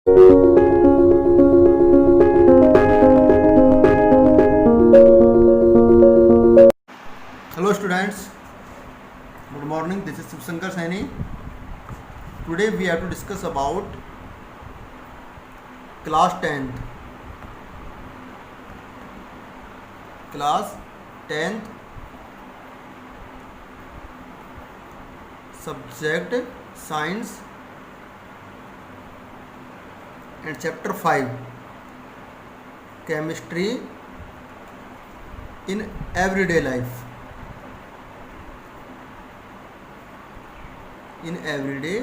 Hello students, good morning. This is Subsankar Saini. Today we have to discuss about class 10th. Class 10th subject science and chapter 5 chemistry in everyday life. In everyday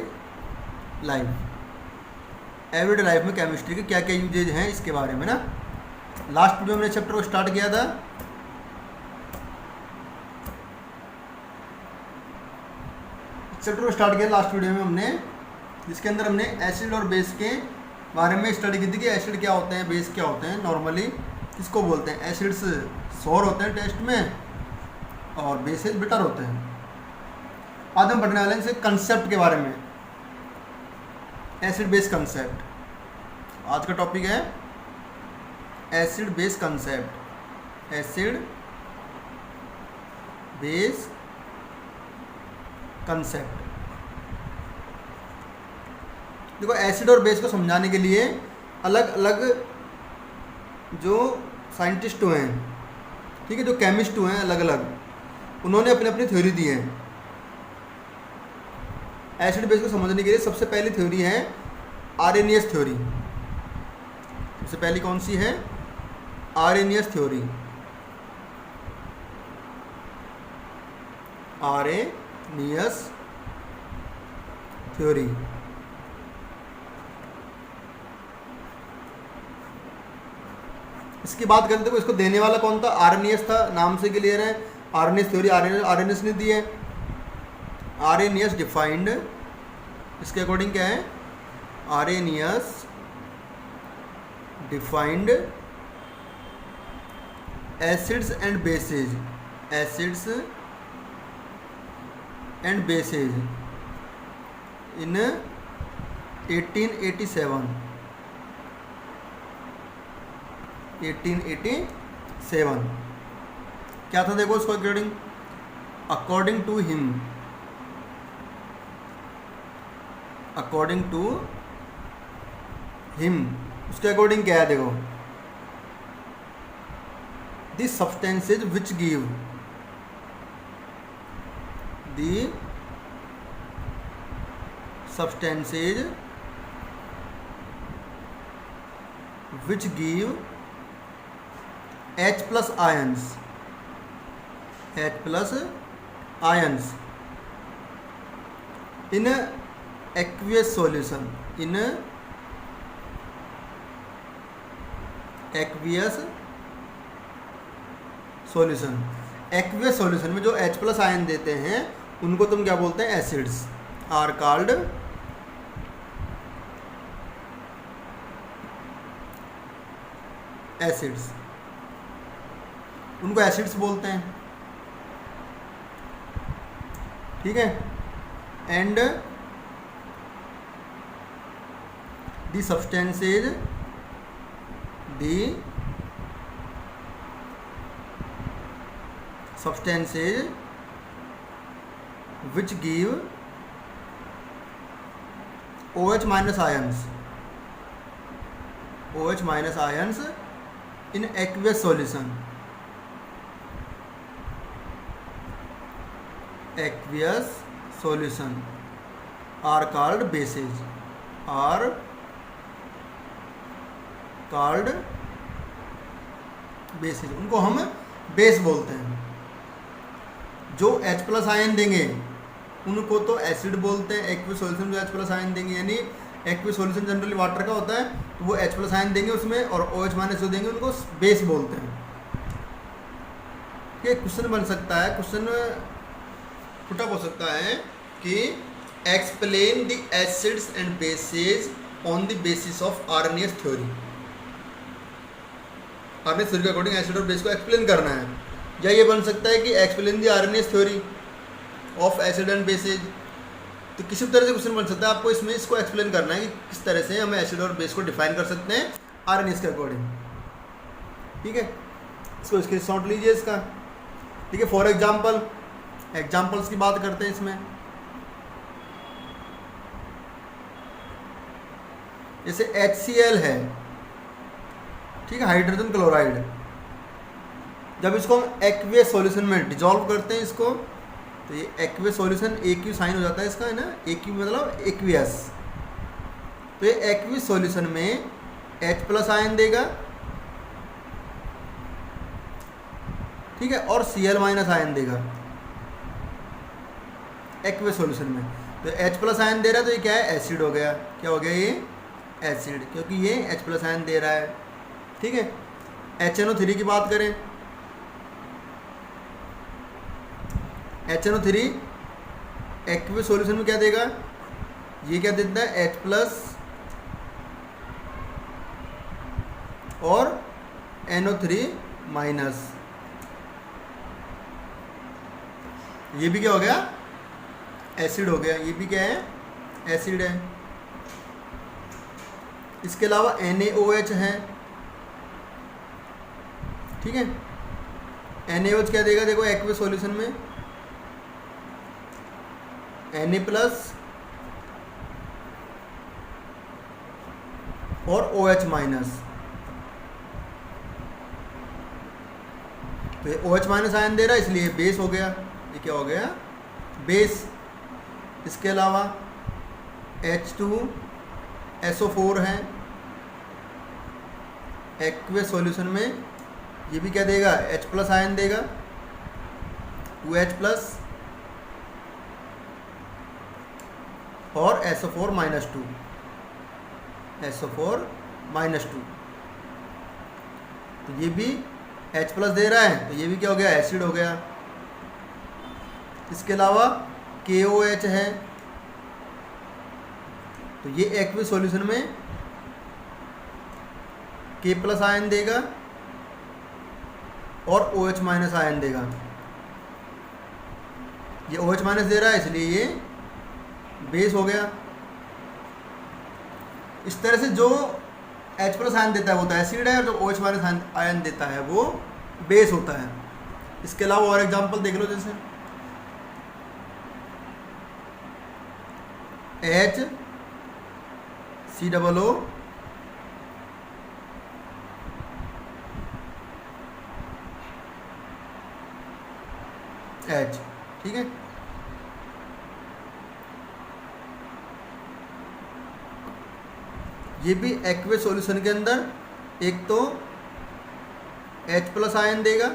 life में chemistry के क्या क्या usage हैं इसके बारे में ना। Last video में चैप्टर को स्टार्ट किया था। चैप्टर को स्टार्ट किया लास्ट वीडियो में हमने, जिसके अंदर हमने एसिड और बेस के बारे में स्टडी की थी कि एसिड क्या होते हैं, बेस क्या होते हैं, नॉर्मली किसको बोलते हैं। एसिड्स सोर होते हैं टेस्ट में और बेसेस बिटर होते हैं। आज हम पढ़ने वाले हैं इसे कंसेप्ट के बारे में, एसिड बेस कंसेप्ट। आज का टॉपिक है acid base concept. Acid base concept. देखो, एसिड और बेस को समझाने के लिए अलग अलग जो साइंटिस्ट हुए हैं, ठीक है, जो केमिस्ट हुए हैं अलग अलग, उन्होंने अपनी अपनी थ्योरी दी है। एसिड बेस को समझने के लिए सबसे पहली थ्योरी है आर्रेनियस थ्योरी। सबसे पहली कौन सी है? आर्रेनियस थ्योरी। Arrhenius theory. इसकी बात करते हैं, इसको देने वाला कौन था? आर्रेनियस था, नाम से क्लियर है। आर्रेनियस थ्योरी आर्रेनियस ने दी है। आर्रेनियस डिफाइंड, इसके अकॉर्डिंग क्या है? Arrhenius defined acids and bases, acids and bases in 1887। 1887 क्या था? देखो उसको according to him, according to him, उसके अकॉर्डिंग क्या है? देखो, the substances which give, the substances which give H plus ions, H plus ions in aqueous solution, in aqueous solution। aqueous solution में जो H plus आयन देते हैं उनको तुम क्या बोलते हैं? एसिड्स आर कॉल्ड एसिड्स, उनको एसिड्स बोलते हैं, ठीक है। And the substances, the substances which give OH minus ions, OH minus ions in aqueous solution, aqueous solution are called bases, are called bases, उनको हम बेस बोलते हैं। जो H प्लस आयन देंगे उनको तो एसिड बोलते हैं। एक्वियस सॉल्यूशन जो H प्लस आयन देंगे, यानी एक्वियस सॉल्यूशन जनरली वाटर का होता है, तो वो H प्लस आयन देंगे उसमें, और OH माइनस जो देंगे उनको बेस बोलते हैं। ये क्वेश्चन बन सकता है, क्वेश्चन पुटअप हो सकता है कि explain the acids and bases on the basis of Arrhenius theory. Arrhenius theory के अकॉर्डिंग एसिड और बेस को एक्सप्लेन करना है। या ये बन सकता है कि explain the Arrhenius theory of acid and bases, तो किसी भी तरह से क्वेश्चन बन सकता है, आपको इसमें इसको एक्सप्लेन करना है कि किस तरह से हम एसिड और बेस को डिफाइन कर सकते हैं आरएनएस के अकॉर्डिंग। ठीक है, इसको स्क्रीनशॉट लीजिए इसका। ठीक है, फॉर एग्जाम्पल्स की बात करते हैं इसमें। जैसे HCl है, ठीक है, हाइड्रोजन क्लोराइड, जब इसको हम एक्वियस सॉल्यूशन में डिजॉल्व करते हैं इसको, तो ये एक्वियस सॉल्यूशन AQ साइन हो जाता है इसका, है ना, AQ मतलब एक्वियस। तो ये एक्वियस सॉल्यूशन में H+ आयन देगा, ठीक है, और Cl- आयन देगा एक्वियस सॉल्यूशन में। तो H+ आयन दे रहा है, तो ये क्या है, एसिड हो गया। क्या हो गया, ये एसिड, क्योंकि ये H+ आयन दे रहा है। ठीक है, HNO3 की बात करें, HNO3 एक्वियस सॉल्यूशन में क्या देगा, ये क्या देता है, H+ और NO3-। ये भी क्या हो गया, एसिड हो गया। ये भी क्या है, एसिड है। इसके अलावा NaOH है, ठीक है, NaOH क्या देगा, देखो एक्वियस सॉल्यूशन में Na+ और OH-। तो ये OH- आयन दे रहा है, इसलिए बेस हो गया। ये क्या हो गया, बेस। इसके अलावा H2SO4 है एक्वियस सॉल्यूशन में, ये भी क्या देगा, H+ आयन देगा, 2H+ और SO4-2, SO4-2। तो ये भी H+ दे रहा है, तो ये भी क्या हो गया, एसिड हो गया। इसके अलावा KOH है, तो ये एक्वियस सॉल्यूशन में K+ आयन देगा और OH- आयन देगा। ये OH- दे रहा है, इसलिए ये बेस हो गया। इस तरह से जो H+ आयन देता है वो तो एसिड है, और जो OH- आयन देता है वो बेस होता है। इसके अलावा और एग्जांपल देख लो, जैसे HCOO H, ठीक है, ये भी एक्वियस सॉल्यूशन के अंदर एक तो H+ आयन देगा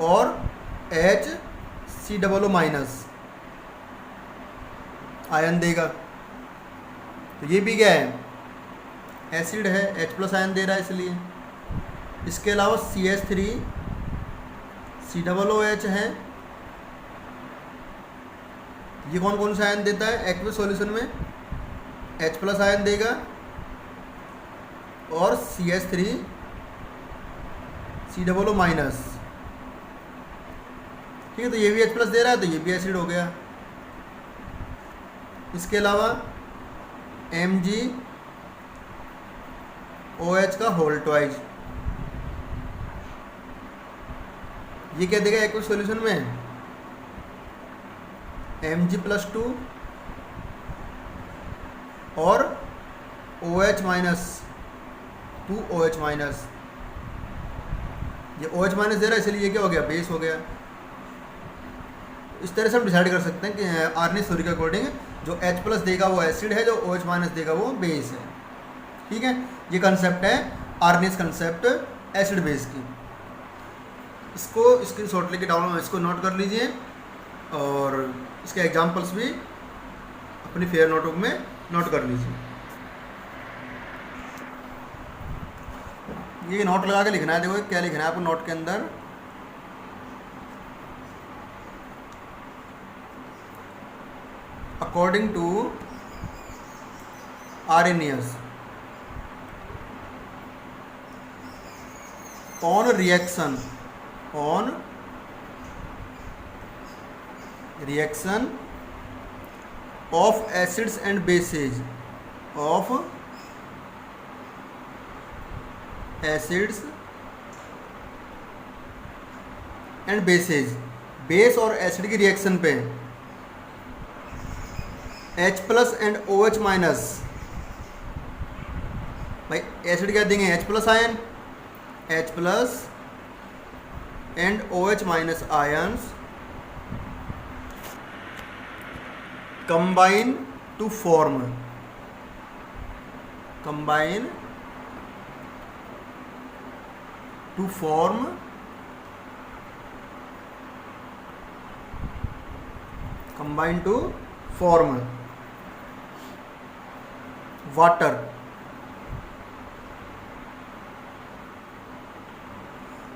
और HCOO- आयन देगा। तो ये भी क्या है, एसिड है, H+ आयन दे रहा है इसलिए। इसके अलावा CH3COOH है, ये कौन कौन सा आयन देता है, एक्वियस सॉल्यूशन में H+ आयन देगा और CH3COO-। ठीक है, तो ये भी H+ दे रहा है, तो ये भी एसिड हो गया। इसके अलावा MgOH का होल ट्वाइस, ये क्या देगा एक्वियस सॉल्यूशन में, Mg+2 और OH- 2OH-। ये OH- दे रहा है, इसलिए ये क्या हो गया, बेस हो गया। इस तरह से हम डिसाइड कर सकते हैं कि आरएनएस थ्योरी के अकॉर्डिंग जो H+ देगा वो एसिड है, जो OH- देगा वो बेस है। ठीक है, ये कंसेप्ट है आरएनएस कंसेप्ट एसिड बेस की। इसको स्क्रीनशॉट लेके डाउनलोड, इसको नोट कर लीजिए, और इसके एग्जांपल्स भी अपनी फेयर नोटबुक में नोट कर लीजिए। ये नोट लगा के लिखना है, देखो क्या लिखना है आपको नोट के अंदर, according to Arrhenius on reaction of acids and bases, of acids and bases, base और एसिड की रिएक्शन पे H plus and OH minus, भाई एसिड क्या देंगे H plus ion, H plus and OH minus ions combine to form, combine to form water,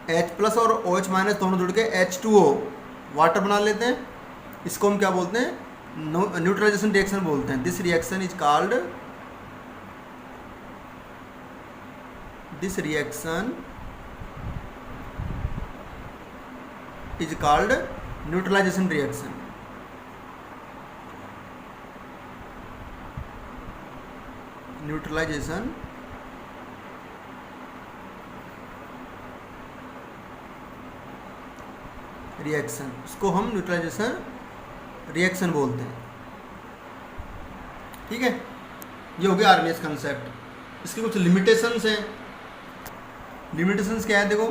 H plus और OH minus दोनों जुड़ के H2O वाटर बना लेते हैं। इसको हम क्या बोलते हैं, न्यूट्रलाइजेशन रिएक्शन बोलते हैं। This reaction is called, this reaction is called neutralization reaction. Neutralization reaction, इसको हम न्यूट्रलाइजेशन रिएक्शन बोलते हैं। ठीक है, ये हो गया आरएनएस कंसेप्ट। इसके कुछ लिमिटेशंस हैं। लिमिटेशंस क्या है, देखो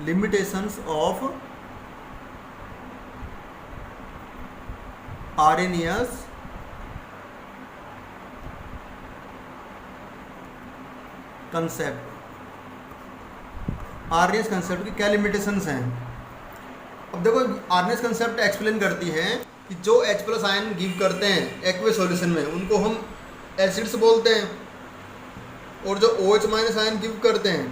limitations of RNS concept. RNS concept की क्या लिमिटेशंस हैं। अब देखो आरएनएस कंसेप्ट एक्सप्लेन करती है कि जो H प्लस आयन गिव करते हैं एक्वस सॉल्यूशन में उनको हम एसिड्स बोलते हैं, और जो OH माइनस आयन गिव करते हैं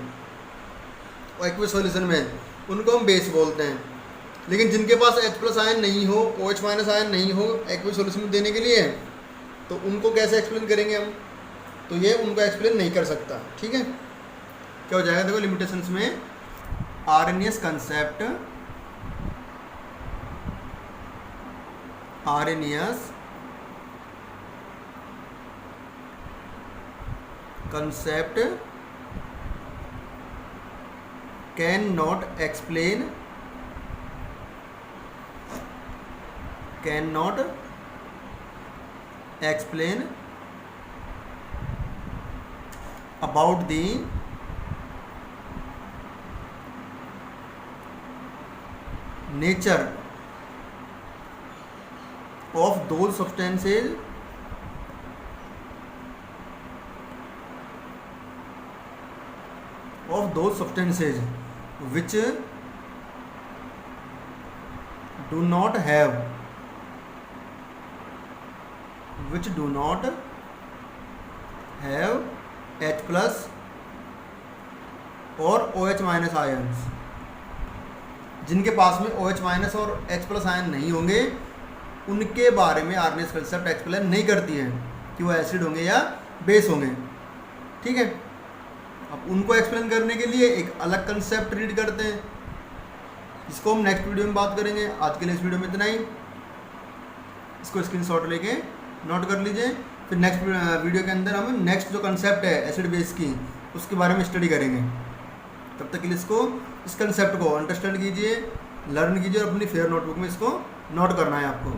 एक्वस सॉल्यूशन में उनको हम बेस बोलते हैं। लेकिन जिनके पास H प्लस आयन नहीं हो, OH माइनस आयन नहीं हो एक्वस सॉल्यूशन में देने के लिए, तो उनको कैसे एक्सप्लेन करेंगे हम, तो ये उनको एक्सप्लेन नहीं कर सकता। ठीक है, क्या हो जाएगा, देखो लिमिटेशंस में RNS concept, RNS concept can not explain, can not explain about the nature of those substances which do not have H plus और OH माइनस आयन्स। जिनके पास में OH माइनस और H प्लस आयन नहीं होंगे उनके बारे में आरएनएस कंसेप्ट एक्सप्लेन नहीं करती है कि वो एसिड होंगे या बेस होंगे। ठीक है, अब उनको एक्सप्लेन करने के लिए एक अलग कंसेप्ट रीड करते हैं, इसको हम नेक्स्ट वीडियो में बात करेंगे। आज के लिए इस वीडियो में इतना ही। इसको स्क्रीनशॉट लेके नोट कर लीजिए, फिर नेक्स्ट वीडियो के अंदर हम नेक्स्ट जो कंसेप्ट है एसिड बेस की उसके बारे में स्टडी करेंगे। तब तक के लिए इसको, इस कंसेप्ट को अंडरस्टैंड कीजिए, लर्न कीजिए और अपनी फेयर नोटबुक में इसको नोट करना है आपको।